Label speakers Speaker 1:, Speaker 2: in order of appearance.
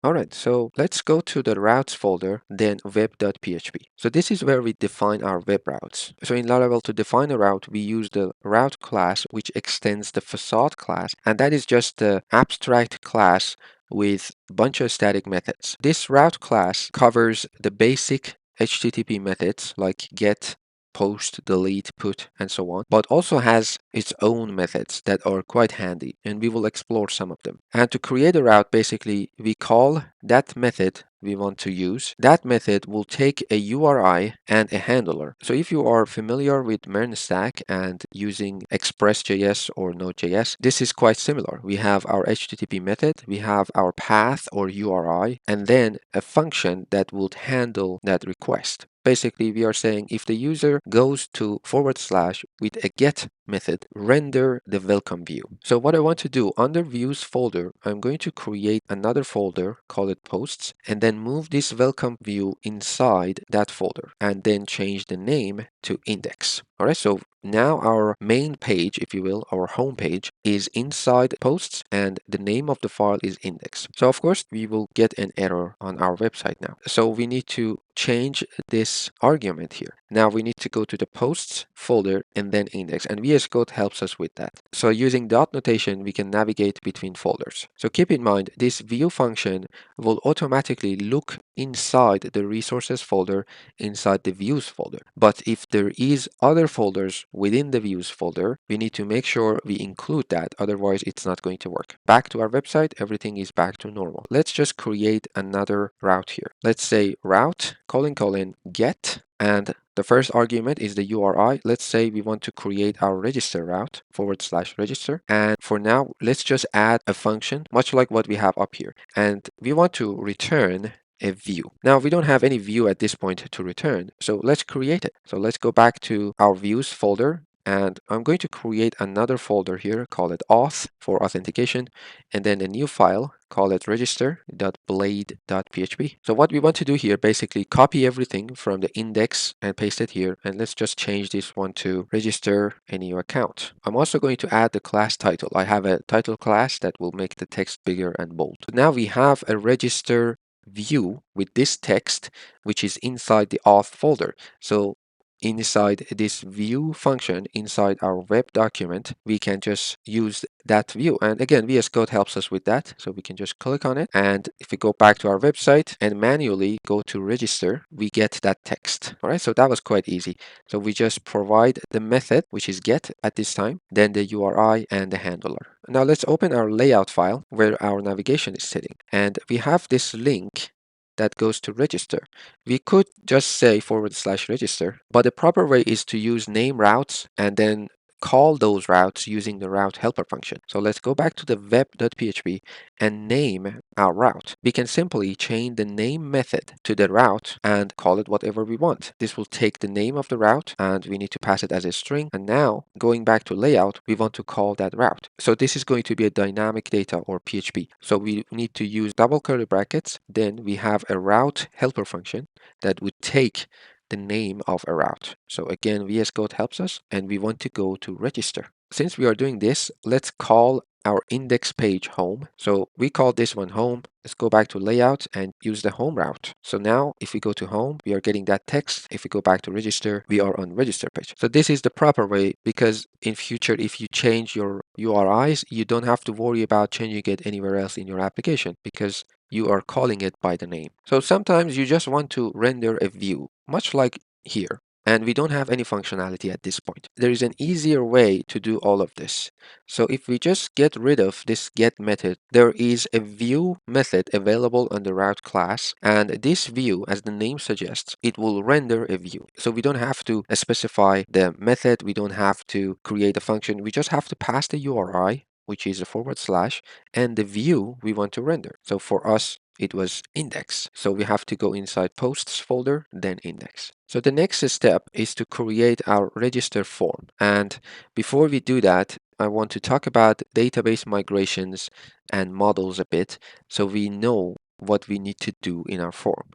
Speaker 1: All right, so let's go to the routes folder, then web.php. So this is where we define our web routes. So in Laravel, to define a route, we use the route class, which extends the facade class, and that is just the abstract class with a bunch of static methods. This route class covers the basic HTTP methods like get, post, delete, put, and so on, but also has its own methods that are quite handy, and we will explore some of them. And to create a route, basically, we call that method we want to use. That method will take a URI and a handler. So if you are familiar with MERN stack and using Express.js or Node.js, this is quite similar. We have our HTTP method, we have our path or URI, and then a function that would handle that request. Basically, we are saying if the user goes to / with a get method, render the welcome view. So what I want to do, under views folder, I'm going to create another folder, call it posts, and then move this welcome view inside that folder, and then change the name to index. All right, so now our main page, if you will, our home page is inside posts, and the name of the file is index. So of course, we will get an error on our website now. So we need to change this argument here. Now we need to go to the posts folder and then index, and VS Code helps us with that. So using dot notation, we can navigate between folders. So keep in mind, this view function will automatically look inside the resources folder inside the views folder. But if there is other folders within the views folder, we need to make sure we include that, otherwise it's not going to work. Back to our website, everything is back to normal. Let's just create another route here. Let's say route : get, and the first argument is the URI. Let's say we want to create our register route / register. And for now, let's just add a function, much like what we have up here. And we want to return a view. Now we don't have any view at this point to return, so let's create it. So let's go back to our views folder, and I'm going to create another folder here, call it auth for authentication, and then a new file, call it register.blade.php. So what we want to do here, basically copy everything from the index and paste it here, and let's just change this one to register a new account. I'm also going to add the class title. I have a title class that will make the text bigger and bold. So now we have a register view with this text, which is inside the auth folder. So inside this view function, inside our web document, we can just use that view. And again, VS Code helps us with that. So we can just click on it. And if we go back to our website and manually go to register, we get that text. All right, so that was quite easy. So we just provide the method, which is get at this time, then the URI and the handler. Now let's open our layout file where our navigation is sitting. And we have this link that goes to register. We could just say / register, but the proper way is to use name routes and then call those routes using the route helper function. So let's go back to the web.php and name our route. We can simply chain the name method to the route and call it whatever we want. This will take the name of the route and we need to pass it as a string. And now going back to layout, we want to call that route. So this is going to be a dynamic data or PHP. So we need to use double curly brackets. Then we have a route helper function that would take the name of a route. So again, VS Code helps us, and we want to go to register. Since we are doing this, let's call our index page home. So we call this one home. Let's go back to layout and use the home route. So now if we go to home, we are getting that text. If we go back to register, we are on register page. So this is the proper way, because in future, if you change your URIs, you don't have to worry about changing it anywhere else in your application, because you are calling it by the name. So sometimes you just want to render a view, much like here, and we don't have any functionality at this point. There is an easier way to do all of this. So if we just get rid of this get method, there is a view method available on the route class, and this view, as the name suggests, it will render a view. So we don't have to specify the method, we don't have to create a function, we just have to pass the URI, which is a / and the view we want to render. So for us, it was index. So we have to go inside posts folder, then index. So the next step is to create our register form. And before we do that, I want to talk about database migrations and models a bit, so we know what we need to do in our form.